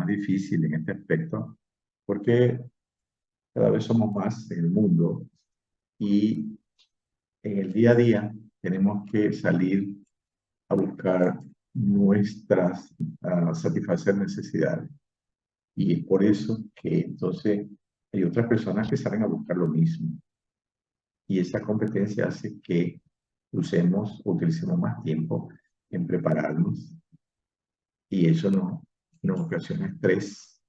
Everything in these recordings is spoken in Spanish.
más difícil en este aspecto, porque cada vez somos más en el mundo y en el día a día tenemos que salir a buscar nuestras, satisfacer necesidades. Y es por eso que entonces hay otras personas que salen a buscar lo mismo. Y esa competencia hace que utilicemos más tiempo en prepararnos y eso nos ocasiona estrés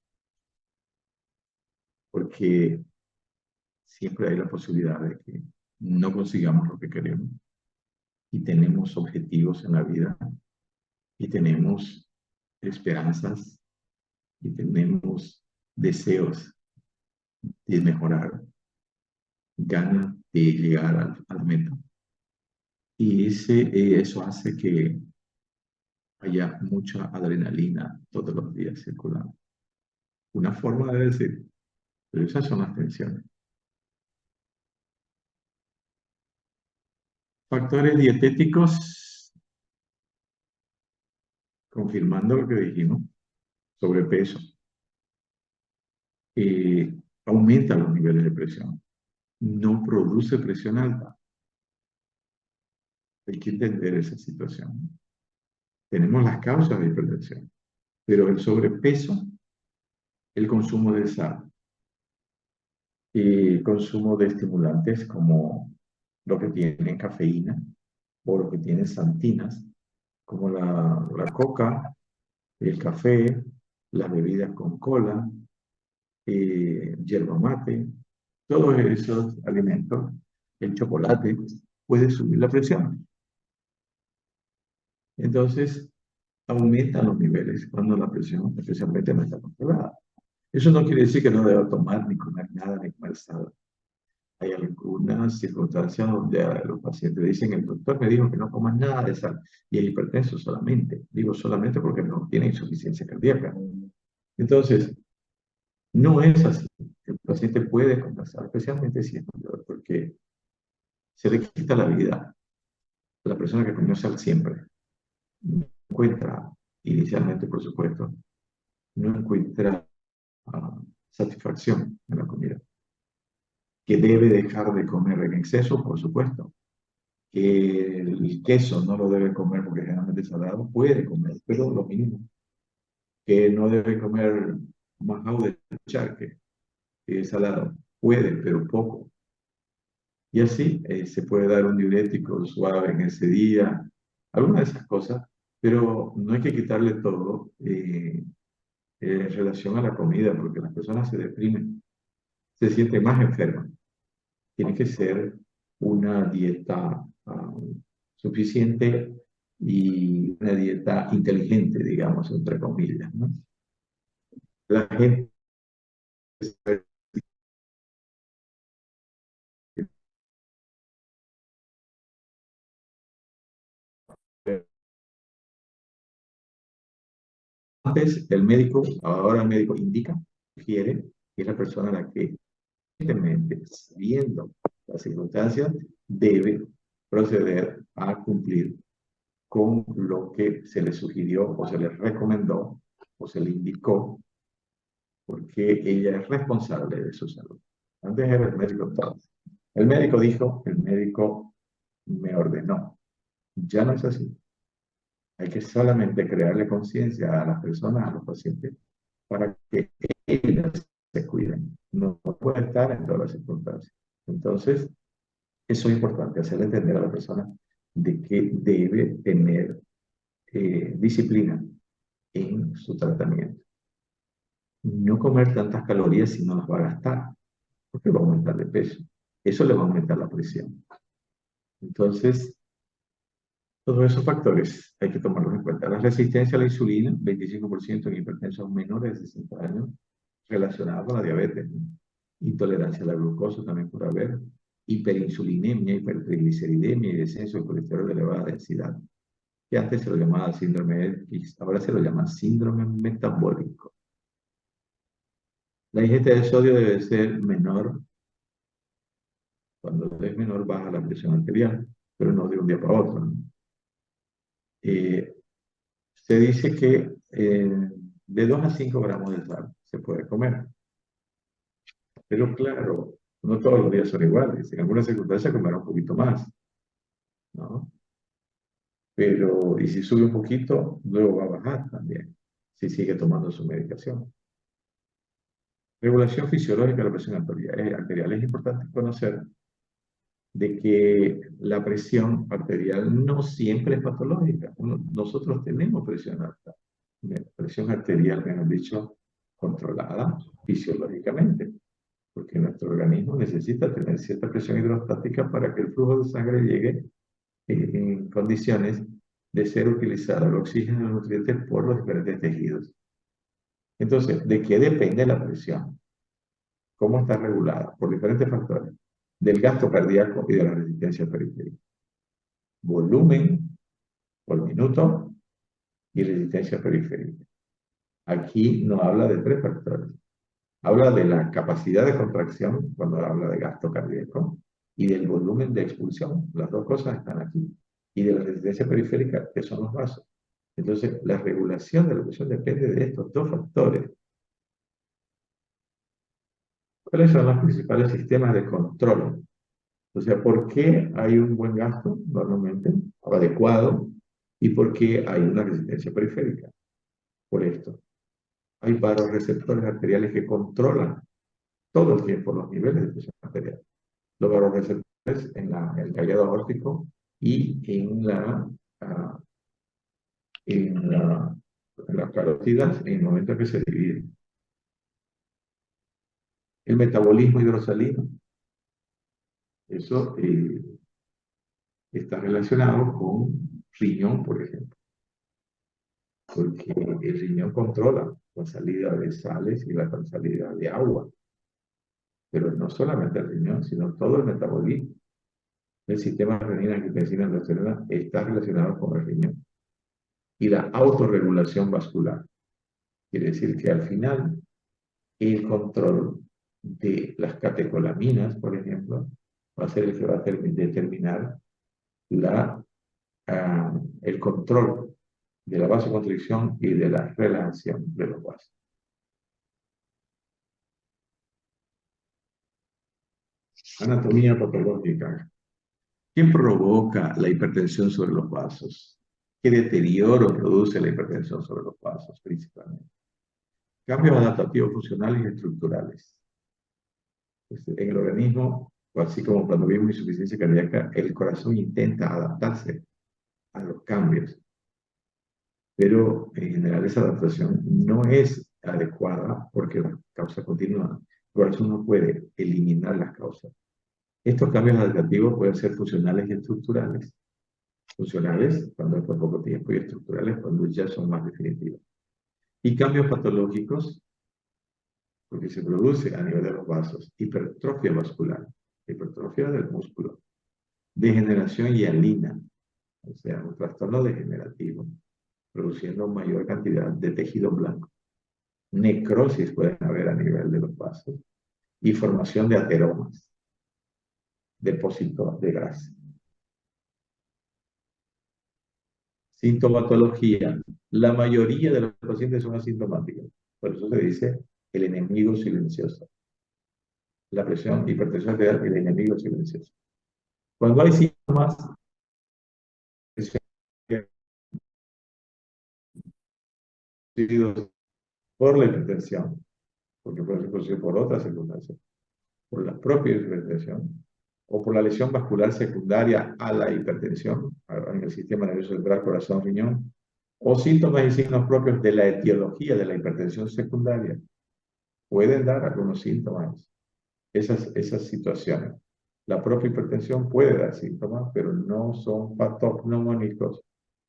porque siempre hay la posibilidad de que no consigamos lo que queremos y tenemos objetivos en la vida y tenemos esperanzas y tenemos deseos de mejorar, ganas de llegar al meta. Y eso hace que haya mucha adrenalina todos los días circulando. Una forma de decir, pero esas son las tensiones. Factores dietéticos, confirmando lo que dijimos, sobrepeso, aumenta los niveles de presión, no produce presión alta. Hay que entender esa situación. Tenemos las causas de hipertensión, pero el sobrepeso, el consumo de sal y consumo de estimulantes como lo que tienen cafeína o lo que tienen santinas, como la coca, el café, las bebidas con cola, yerba mate, todos esos alimentos, el chocolate, puede subir la presión. Entonces, aumentan los niveles cuando la presión especialmente no está controlada. Eso no quiere decir que no deba tomar ni comer nada, ni comer sal. Hay algunas circunstancias donde los pacientes dicen, el doctor me dijo que no comas nada de sal, y el hipertenso solamente. Digo solamente porque no tiene insuficiencia cardíaca. Entonces, no es así. El paciente puede comer sal, especialmente si es mayor, porque se le quita la vida a la persona que comió sal siempre. No encuentra, inicialmente por supuesto, no encuentra satisfacción en la comida. Que debe dejar de comer en exceso, por supuesto. Que el queso no lo debe comer porque generalmente es salado, puede comer, pero lo mínimo. Que no debe comer majao de charque, que es salado, puede, pero poco. Y así se puede dar un diurético suave en ese día, alguna de esas cosas, pero no hay que quitarle todo en relación a la comida, porque las personas se deprimen, se sienten más enfermas. Tiene que ser una dieta suficiente y una dieta inteligente, digamos, entre comillas, ¿no? La gente antes, ahora el médico indica, sugiere que es la persona a la que, evidentemente, sabiendo las circunstancias, debe proceder a cumplir con lo que se le sugirió o se le recomendó o se le indicó, porque ella es responsable de su salud. Antes era el médico todo. El médico dijo, el médico me ordenó. Ya no es así. Hay que solamente crearle conciencia a las personas, a los pacientes, para que ellas se cuiden. No puede estar en todas las circunstancias. Entonces, eso es importante, hacerle entender a la persona de que debe tener disciplina en su tratamiento. No comer tantas calorías si no las va a gastar, porque va a aumentar de peso. Eso le va a aumentar la presión. Entonces, todos esos factores hay que tomarlos en cuenta. La resistencia a la insulina, 25% en hipertensos menores de 60 años, relacionada con la diabetes. Intolerancia a la glucosa también por haber. Hiperinsulinemia, hipertrigliceridemia y descenso de colesterol de elevada densidad, que antes se lo llamaba síndrome de X, ahora se lo llama síndrome metabólico. La ingesta de sodio debe ser menor. Cuando es menor, baja la presión arterial, pero no de un día para otro, ¿no? Se dice que de 2 a 5 gramos de sal se puede comer. Pero claro, no todos los días son iguales. En algunas circunstancias comerá un poquito más, ¿no? Pero, y si sube un poquito, luego va a bajar también, si sigue tomando su medicación. Regulación fisiológica de la presión arterial. Es importante conocer de que la presión arterial no siempre es patológica. Nosotros tenemos presión alta, presión arterial, mejor dicho, controlada fisiológicamente, porque nuestro organismo necesita tener cierta presión hidrostática para que el flujo de sangre llegue en condiciones de ser utilizado el oxígeno y los nutrientes por los diferentes tejidos. Entonces, ¿de qué depende la presión? ¿Cómo está regulada? Por diferentes factores. Del gasto cardíaco y de la resistencia periférica. Volumen por minuto y resistencia periférica. Aquí no habla de 3 factores. Habla de la capacidad de contracción cuando habla de gasto cardíaco y del volumen de expulsión. Las dos cosas están aquí. Y de la resistencia periférica, que son los vasos. Entonces, la regulación de la presión depende de estos 2 factores. ¿Cuáles son los principales sistemas de control? O sea, ¿por qué hay un buen gasto normalmente, o adecuado, y por qué hay una resistencia periférica? Por esto. Hay vasoreceptores arteriales que controlan todo el tiempo los niveles de presión arterial. Los vasoreceptores en el callado aórtico y ah, en las carótidas en el momento en que se dividen. El metabolismo hidrosalino, eso está relacionado con riñón, por ejemplo, porque el riñón controla la salida de sales y la salida de agua, pero no solamente el riñón, sino todo el metabolismo. El sistema renina, angiotensina, aldosterona está relacionado con el riñón. Y la autorregulación vascular, quiere decir que al final el control de las catecolaminas, por ejemplo, va a ser el que va a determinar el control de la vasoconstricción y de la relajación de los vasos. Anatomía patológica. ¿Qué provoca la hipertensión sobre los vasos? ¿Qué deterioro produce la hipertensión sobre los vasos principalmente? Cambios adaptativos funcionales y estructurales. En el organismo, así como cuando vimos insuficiencia cardíaca, el corazón intenta adaptarse a los cambios, pero en general esa adaptación no es adecuada porque la causa continúa. El corazón no puede eliminar las causas. Estos cambios adaptativos pueden ser funcionales y estructurales. Funcionales cuando es por poco tiempo y estructurales cuando ya son más definitivos. Y cambios patológicos porque se produce a nivel de los vasos. Hipertrofia vascular, hipertrofia del músculo. Degeneración hialina, o sea, un trastorno degenerativo, produciendo mayor cantidad de tejido blanco. Necrosis pueden haber a nivel de los vasos. Y formación de ateromas, depósitos de grasa. Sintomatología. La mayoría de los pacientes son asintomáticos. Por eso se dice el enemigo silencioso. La presión, hipertensión arterial, el enemigo silencioso. Cuando hay síntomas, por la hipertensión, porque puede ser producido por otras circunstancias, por la propia hipertensión, o por la lesión vascular secundaria a la hipertensión, en el sistema nervioso central, corazón, riñón, o síntomas y signos propios de la etiología de la hipertensión secundaria. Pueden dar algunos síntomas, esas situaciones. La propia hipertensión puede dar síntomas, pero no son patognomónicos.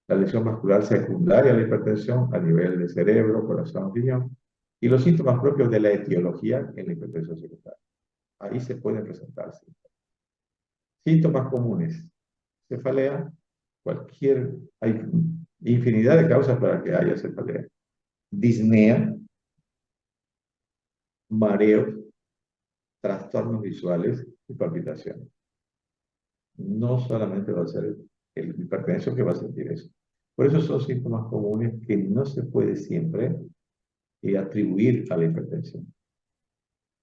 La lesión vascular secundaria a la hipertensión a nivel de cerebro, corazón, riñón, y los síntomas propios de la etiología en la hipertensión secundaria. Ahí se pueden presentar síntomas. Síntomas comunes. Cefalea, hay infinidad de causas para que haya cefalea. Disnea, mareo, trastornos visuales y palpitaciones. No solamente va a ser el hipertenso que va a sentir eso. Por eso son síntomas comunes que no se puede siempre atribuir a la hipertensión.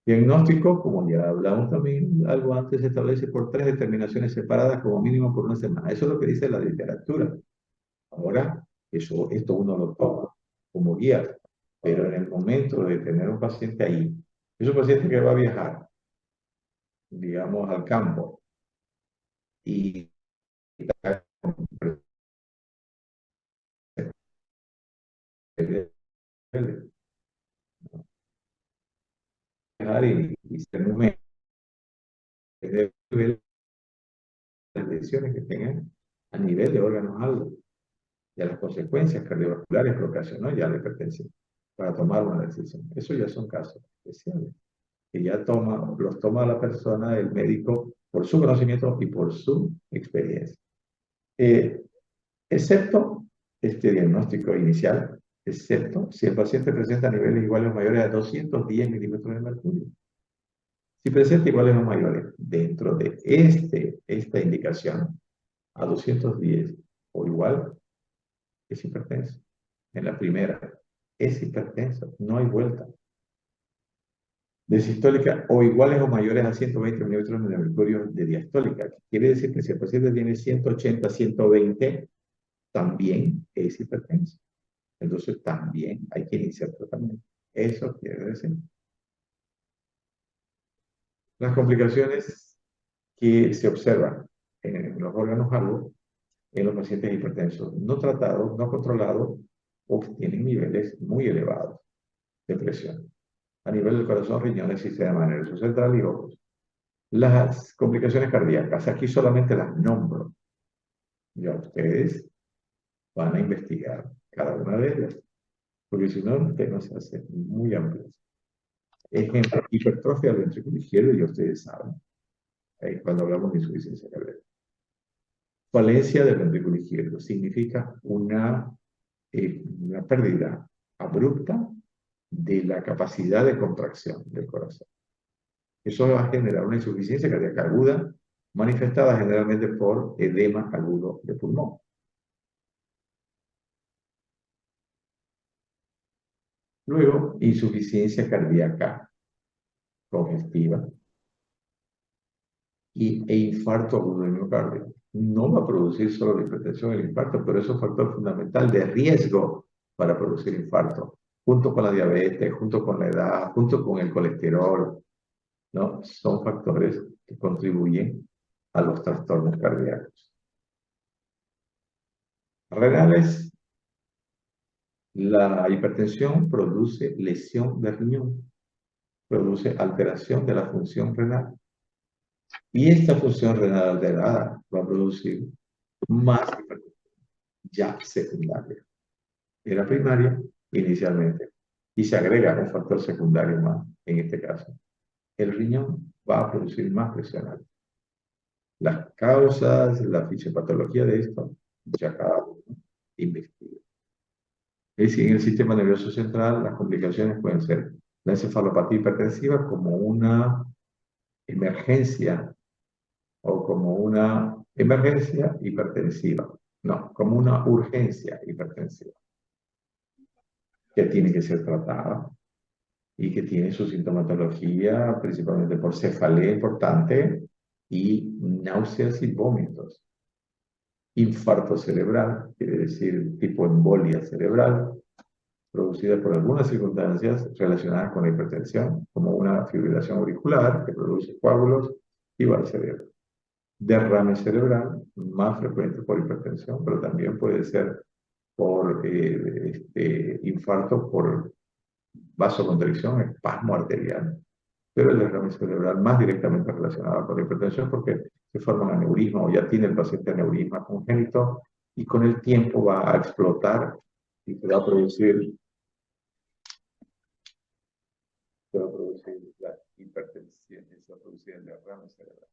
Diagnóstico, como ya hablamos también algo antes, se establece por 3 determinaciones separadas como mínimo por una semana. Eso es lo que dice la literatura. Ahora, esto uno lo toma como guía, pero en el momento de tener un paciente ahí, es un paciente que va a viajar, digamos, al campo y viajar y ser un mes de ver las lesiones que tengan a nivel de órganos algo y a las consecuencias cardiovasculares que ocasionó ya la hipertensión para tomar una decisión. Eso ya son casos especiales que ya los toma la persona, el médico, por su conocimiento y por su experiencia. Excepto este diagnóstico inicial, excepto si el paciente presenta niveles iguales o mayores a 210 milímetros de mercurio. Si presenta iguales o mayores dentro de esta indicación a 210 o igual, es hipertenso. En la primera, es hipertenso, no hay vuelta. De sistólica o iguales o mayores a 120 milímetros de mercurio de diastólica. Quiere decir que si el paciente tiene 180, 120, también es hipertenso. Entonces también hay que iniciar tratamiento. Eso quiere decir. Las complicaciones que se observan en los órganos algo en los pacientes hipertensos no tratados, no controlados o que tienen niveles muy elevados de presión a nivel del corazón, riñones, sistema nervioso central y ojos. Las complicaciones cardíacas, aquí solamente las nombro. Ya ustedes van a investigar cada una de ellas, porque si no, el tema se hace muy amplio. Ejemplo, hipertrofia del ventrículo izquierdo, y ustedes saben, cuando hablamos de insuficiencia cardíaca. Falencia del ventrículo izquierdo significa una pérdida abrupta de la capacidad de contracción del corazón. Eso va a generar una insuficiencia cardíaca aguda, manifestada generalmente por edema agudo de pulmón. Luego, insuficiencia cardíaca congestiva e infarto agudo del miocardio. No va a producir solo la hipertensión y el infarto, pero es un factor fundamental de riesgo para producir infarto, junto con la diabetes, junto con la edad, junto con el colesterol, ¿no? Son factores que contribuyen a los trastornos cardíacos. Renales, la hipertensión produce lesión del riñón, produce alteración de la función renal. Y esta función renal alterada va a producir más hipertensión ya secundaria. Era primaria inicialmente. Y se agrega un factor secundario más, en este caso. El riñón va a producir más presión alta. Las causas, la fisiopatología de esto, ya cada uno investiga. Es decir, en el sistema nervioso central, las complicaciones pueden ser la encefalopatía hipertensiva como una emergencia o como una emergencia hipertensiva. No, como una urgencia hipertensiva que tiene que ser tratada y que tiene su sintomatología principalmente por cefalea importante y náuseas y vómitos. Infarto cerebral, quiere decir tipo embolia cerebral, producida por algunas circunstancias relacionadas con la hipertensión, como una fibrilación auricular que produce coágulos y va al cerebro. Derrame cerebral, más frecuente por hipertensión, pero también puede ser por infarto por vasoconstricción, espasmo arterial. Pero el derrame cerebral más directamente relacionado con la hipertensión porque se forma un aneurisma o ya tiene el paciente aneurisma congénito y con el tiempo va a explotar y se va a producir la hipertensión, se va a producir el derrame cerebral.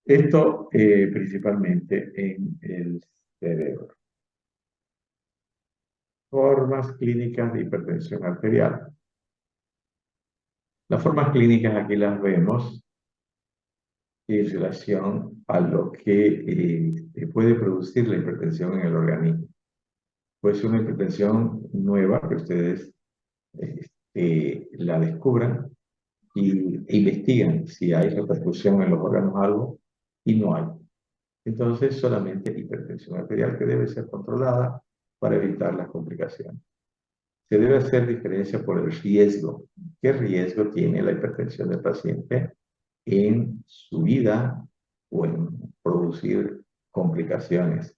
Esto principalmente en el cerebro. Formas clínicas de hipertensión arterial. Las formas clínicas aquí las vemos en relación a lo que puede producir la hipertensión en el organismo. puede ser una hipertensión nueva que ustedes la descubran e investigan si hay repercusión en los órganos algo y no hay. Entonces, solamente hipertensión arterial que debe ser controlada para evitar las complicaciones. Se debe hacer diferencia por el riesgo. ¿Qué riesgo tiene la hipertensión del paciente en su vida o en producir complicaciones?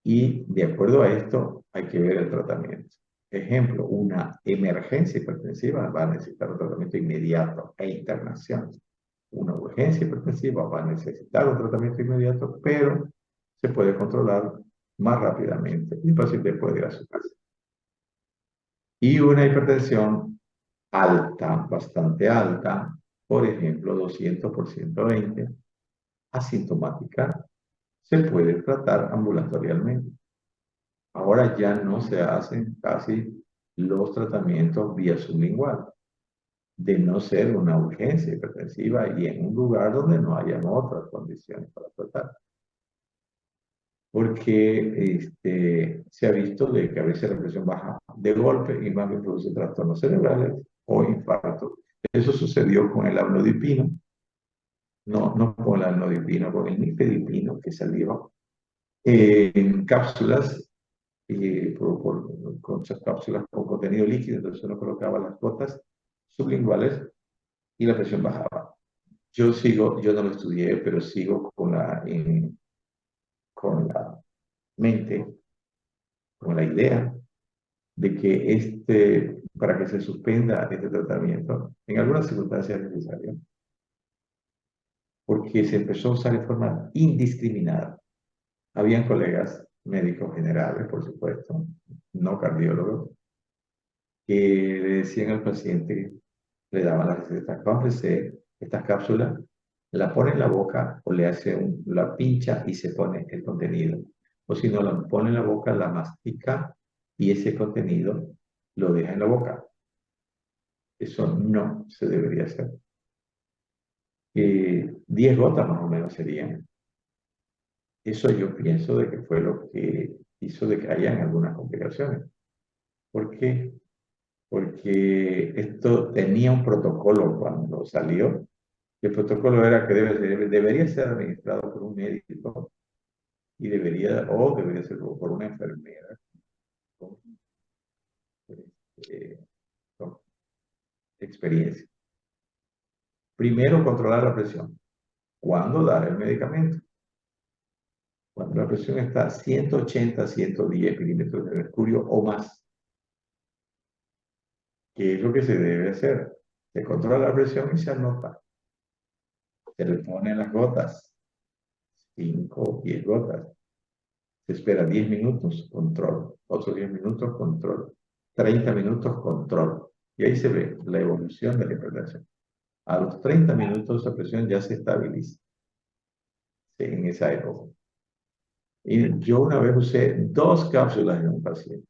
Y de acuerdo a esto, hay que ver el tratamiento. Ejemplo, una emergencia hipertensiva va a necesitar un tratamiento inmediato e internación. Una urgencia hipertensiva va a necesitar un tratamiento inmediato, pero se puede controlar más rápidamente y el paciente puede ir a su casa. Y una hipertensión alta, bastante alta, por ejemplo, 200 por 120, asintomática, se puede tratar ambulatorialmente. Ahora ya no se hacen casi los tratamientos vía sublingual, de no ser una urgencia hipertensiva y en un lugar donde no hayan otras condiciones para tratar. Porque se ha visto de que a veces la presión baja de golpe y más bien produce trastornos cerebrales o infartos. Eso sucedió con el amlodipino, no con el amlodipino, con el nifedipino que salió en cápsulas, con cápsulas con contenido líquido, entonces uno colocaba las gotas sublinguales y la presión bajaba. Yo no lo estudié, pero sigo con la mente, con la idea de que para que se suspenda este tratamiento, en algunas circunstancias es necesario, porque se empezó a usar de forma indiscriminada. Habían colegas médicos generales, por supuesto, no cardiólogos, que le decían al paciente, le daban la receta, cómprese estas cápsulas, la pone en la boca o le hace la pincha y se pone el contenido. O si no, la pone en la boca, la mastica y ese contenido lo deja en la boca. Eso no se debería hacer. 10 gotas más o menos serían. Eso yo pienso de que fue lo que hizo de que hayan algunas complicaciones. ¿Por qué? Porque esto tenía un protocolo cuando salió. El protocolo era que debería ser administrado por un médico y debería ser por una enfermera con, eh, con experiencia. Primero, controlar la presión. ¿Cuándo dar el medicamento? Cuando la presión está a 180, 110 milímetros de mercurio o más. ¿Qué es lo que se debe hacer? Se controla la presión y se anota. Se le ponen las gotas, 5 o 10 gotas. Se espera 10 minutos, control. Otros 10 minutos, control. 30 minutos, control. Y ahí se ve la evolución de la hipertensión. A los 30 minutos la presión ya se estabiliza en esa época. Y yo una vez usé 2 cápsulas en un paciente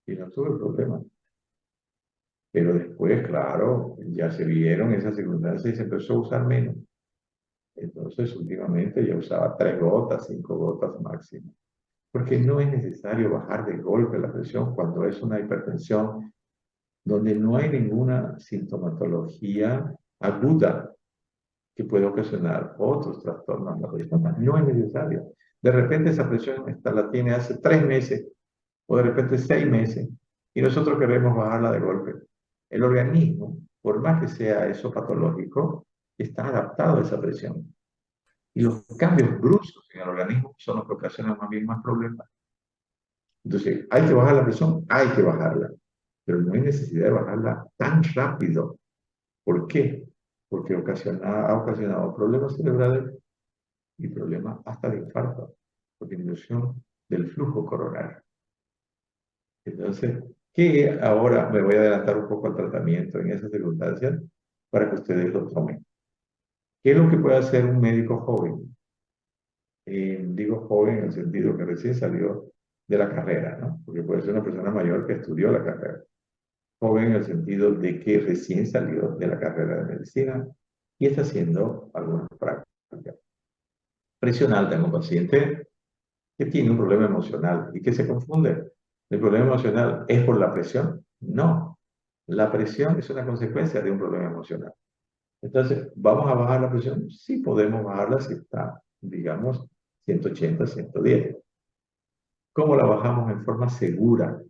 y no tuve problema. Pero después, claro, ya se vieron esas circunstancias y se empezó a usar menos. Entonces, últimamente ya usaba 3 gotas, 5 gotas máximo. Porque no es necesario bajar de golpe la presión cuando es una hipertensión donde no hay ninguna sintomatología aguda que pueda ocasionar otros trastornos en la persona. No es necesario. De repente esa presión la tiene hace 3 meses o de repente 6 meses y nosotros queremos bajarla de golpe. El organismo, por más que sea eso patológico, está adaptado a esa presión. Y los cambios bruscos en el organismo son los que ocasionan más bien más problemas. Entonces, hay que bajar la presión, hay que bajarla, pero no hay necesidad de bajarla tan rápido. ¿Por qué? Porque ha ocasionado problemas cerebrales y problemas hasta de infarto, por disminución del flujo coronario. Entonces, ¿qué ahora me voy a adelantar un poco al tratamiento en esas circunstancias para que ustedes lo tomen? ¿Qué es lo que puede hacer un médico joven? Digo joven en el sentido que recién salió de la carrera, ¿no? Porque puede ser una persona mayor que estudió la carrera. Joven en el sentido de que recién salió de la carrera de medicina y está haciendo algunas prácticas. Presión alta en un paciente que tiene un problema emocional y que se confunde. ¿El problema emocional es por la presión? No. La presión es una consecuencia de un problema emocional. Entonces, ¿vamos a bajar la presión? Sí, podemos bajarla si está, digamos, 180, 110. ¿Cómo la bajamos en forma segura,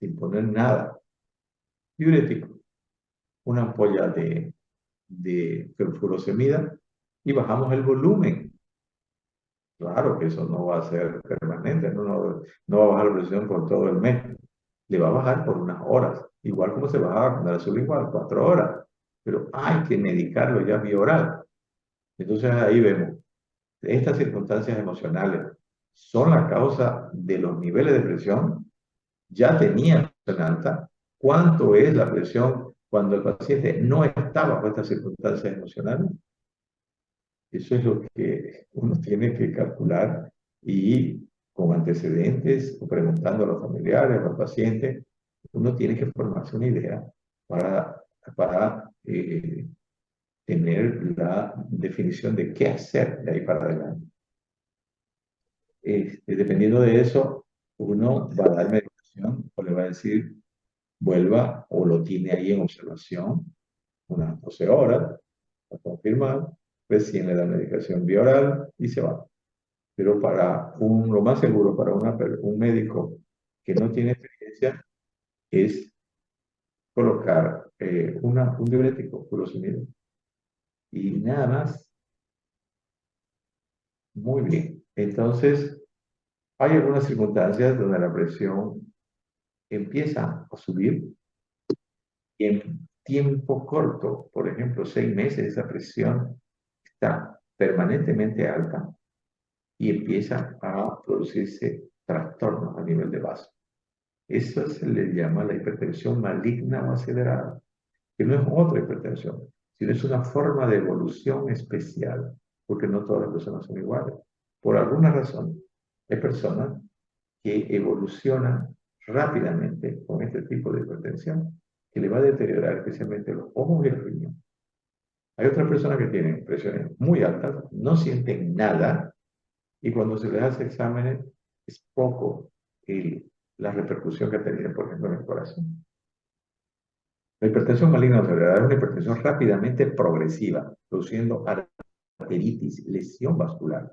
sin poner nada? Diurético, una ampolla de furosemida y bajamos el volumen. Claro que eso no va a ser permanente, no va a bajar la presión por todo el mes, le va a bajar por unas horas, igual como se bajaba con el azul igual, 4 horas, pero hay que medicarlo ya vía oral. Entonces ahí vemos, estas circunstancias emocionales son la causa de los niveles de presión, ya tenía presión alta, ¿cuánto es la presión cuando el paciente no estaba bajo estas circunstancias emocionales? Eso es lo que uno tiene que calcular y con antecedentes o preguntando a los familiares, a los pacientes, uno tiene que formarse una idea para tener la definición de qué hacer de ahí para adelante. Dependiendo de eso, uno va a dar medicación o le va a decir vuelva o lo tiene ahí en observación unas 12 horas a confirmar, recién le da medicación vía oral y se va. Pero lo más seguro para un médico que no tiene experiencia es colocar un diurético, furosemida, y nada más. Muy bien. Entonces, hay algunas circunstancias donde la presión empieza a subir y en tiempo corto, por ejemplo, 6 meses, esa presión está permanentemente alta y empieza a producirse trastornos a nivel de vaso. Eso se le llama la hipertensión maligna o acelerada, que no es otra hipertensión, sino es una forma de evolución especial, porque no todas las personas son iguales. Por alguna razón, hay personas que evolucionan rápidamente con este tipo de hipertensión, que le va a deteriorar especialmente los ojos y el riñón. Hay otras personas que tienen presiones muy altas, no sienten nada, y cuando se les hace exámenes es poco la repercusión que ha tenido, por ejemplo, en el corazón. La hipertensión maligna o acelerada es una hipertensión rápidamente progresiva, produciendo arteritis, lesión vascular,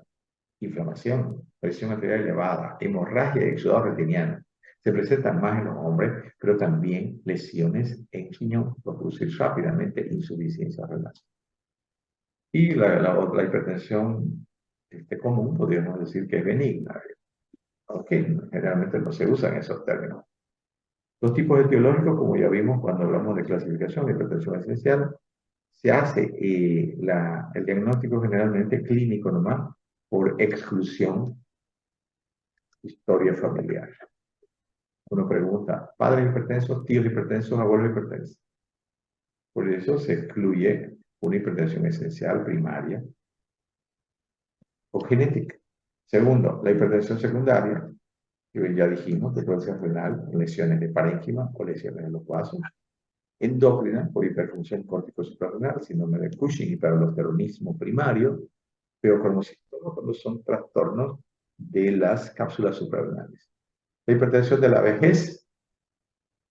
inflamación, presión arterial elevada, hemorragia y exudado retiniano. Se presentan más en los hombres, pero también lesiones en riñón, por producir rápidamente insuficiencia renal. Y la hipertensión común, podríamos decir que es benigna, aunque generalmente no se usan esos términos. Los tipos etiológicos, como ya vimos cuando hablamos de clasificación de hipertensión esencial, se hace el diagnóstico generalmente clínico nomás por exclusión, historia familiar. Uno pregunta, padres hipertensos, tíos hipertensos, abuelos hipertensos. Por eso se excluye una hipertensión esencial primaria o genética. Segundo, la hipertensión secundaria, que ya dijimos, que puede ser renal, lesiones de parénquima o lesiones de los vasos. Endocrina, por hiperfunción córtico-suprarrenal, síndrome de Cushing, hiperaldosteronismo primario, pero como síntomas cuando son trastornos de las cápsulas suprarrenales. La hipertensión de la vejez.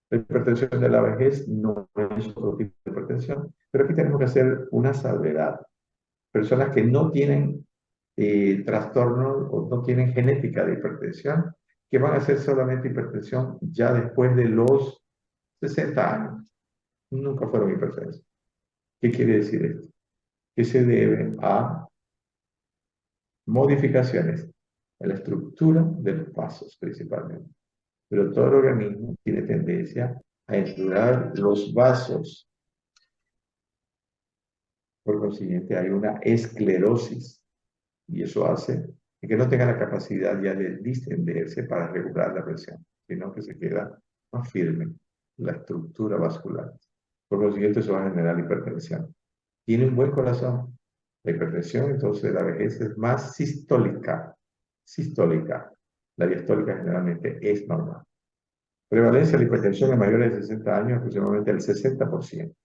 La hipertensión de la vejez no es otro tipo de hipertensión, pero aquí tenemos que hacer una salvedad. Personas que no tienen trastornos o no tienen genética de hipertensión, que van a hacer solamente hipertensión ya después de los 60 años. Nunca fueron hipertensos. ¿Qué quiere decir esto? Que se debe a modificaciones en la estructura de los vasos principalmente. Pero todo el organismo tiene tendencia a endurar los vasos. Por consiguiente, hay una esclerosis y eso hace que no tenga la capacidad ya de distenderse para regular la presión, sino que se queda más firme la estructura vascular. Por consiguiente, eso va a generar hipertensión. Tiene un buen corazón. La hipertensión, entonces, la vejez es más sistólica. Sistólica. La diastólica generalmente es normal. Prevalencia de la hipertensión en mayores de 60 años, aproximadamente el 60%.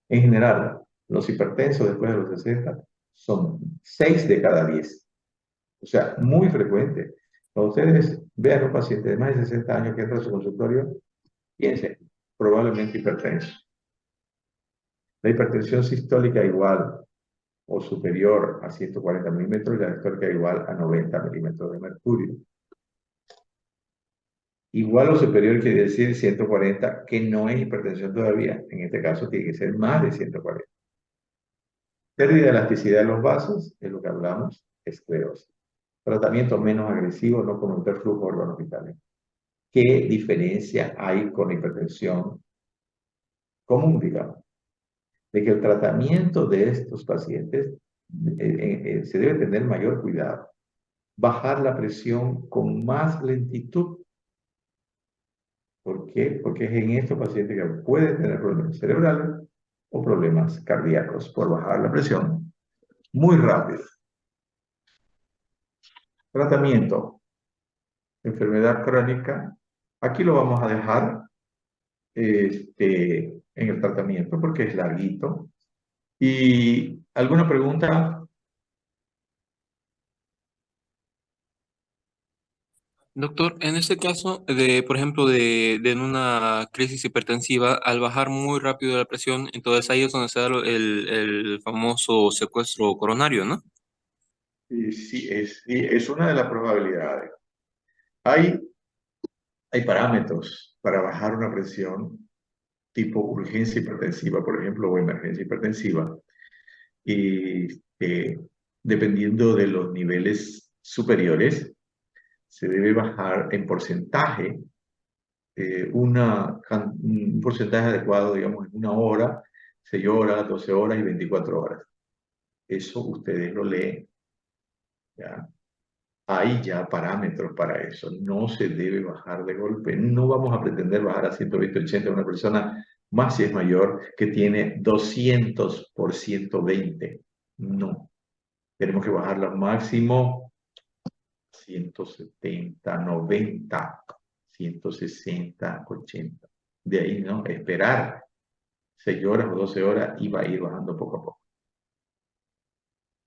En general, los hipertensos después de los 60 son 6 de cada 10. O sea, muy frecuente. Cuando ustedes vean a un paciente de más de 60 años que entra a su consultorio, piensen, probablemente hipertenso. La hipertensión sistólica igual o superior a 140 milímetros y la diastólica igual a 90 milímetros de mercurio. Igual o superior quiere decir 140, que no es hipertensión todavía. En este caso tiene que ser más de 140. Pérdida de elasticidad de los vasos, es lo que hablamos, esclerosis. Tratamiento menos agresivo, no con un perflujo órganos vitales. ¿Qué diferencia hay con la hipertensión común, digamos? De que el tratamiento de estos pacientes se debe tener mayor cuidado. Bajar la presión con más lentitud. ¿Por qué? Porque es en estos pacientes que pueden tener problemas cerebrales o problemas cardíacos por bajar la presión muy rápido. Tratamiento. Enfermedad crónica. Aquí lo vamos a dejar en el tratamiento porque es larguito. ¿Y alguna pregunta? Doctor, en este caso, por ejemplo, de en una crisis hipertensiva, al bajar muy rápido la presión, entonces ahí es donde se da el famoso secuestro coronario, ¿no? Sí, es una de las probabilidades. Hay, hay parámetros para bajar una presión tipo urgencia hipertensiva, por ejemplo, o emergencia hipertensiva, y dependiendo de los niveles superiores, se debe bajar en porcentaje, un porcentaje adecuado, digamos, en 1 hora, 6 horas, 12 horas y 24 horas. Eso ustedes lo leen, ¿ya? Hay ya parámetros para eso. No se debe bajar de golpe. No vamos a pretender bajar a 120, 80 a una persona, más si es mayor, que tiene 200 por 120. No. Tenemos que bajarlo al máximo 170, 90, 160, 80. De ahí, ¿no? Esperar 6 horas o 12 horas y va a ir bajando poco a poco.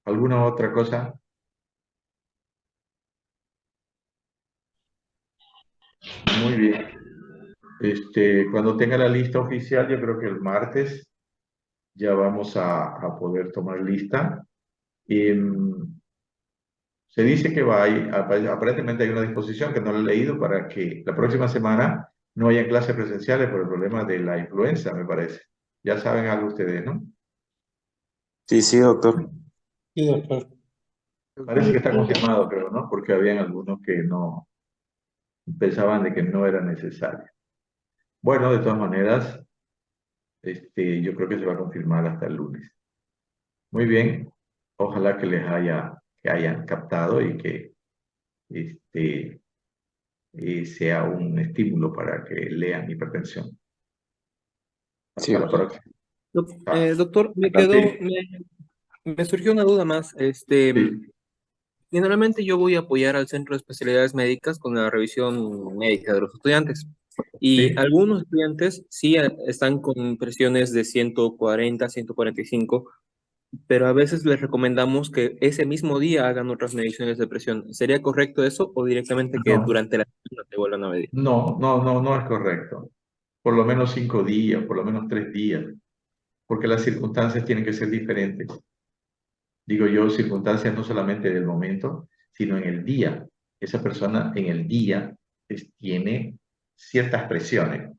¿Alguna otra cosa? Muy bien. Cuando tenga la lista oficial, yo creo que el martes ya vamos a poder tomar lista. Y, se dice que aparentemente hay una disposición que no la he leído para que la próxima semana no haya clases presenciales por el problema de la influenza, me parece. Ya saben algo ustedes, ¿no? Sí, sí, doctor. Sí, doctor. Parece que está confirmado, pero no, porque habían algunos que no pensaban de que no era necesario. Bueno, de todas maneras, yo creo que se va a confirmar hasta el lunes. Muy bien, ojalá que hayan captado y que este, sea un estímulo para que lean hipertensión. Sí, Hasta la doctor. próxima. Ah, Doctor, sí, me surgió una duda más. sí, Generalmente yo voy a apoyar al Centro de Especialidades Médicas con la revisión médica de los estudiantes. Y sí. algunos estudiantes sí están con presiones de 140, 145, pero a veces les recomendamos que ese mismo día hagan otras mediciones de presión. ¿Sería correcto eso o directamente que No, durante la semana te vuelvan a medir? no es correcto. Por lo menos 5 días, por lo menos 3 días, porque las circunstancias tienen que ser diferentes. Digo yo, circunstancias no solamente del momento, sino en el día. Esa persona en el día tiene ciertas presiones.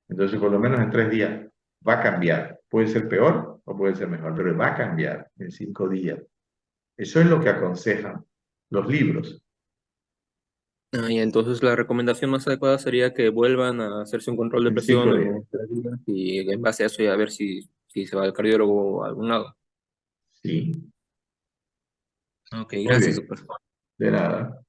Entonces, por lo menos en 3 días va a cambiar. Puede ser peor o puede ser mejor, pero va a cambiar en 5 días. Eso es lo que aconsejan los libros. Ah, y entonces la recomendación más adecuada sería que vuelvan a hacerse un control de En presión 5 días. en 3 días y en base a eso ya ver si se va al cardiólogo a algún lado. Sí, Ok, muy gracias, bien. doctor. De nada.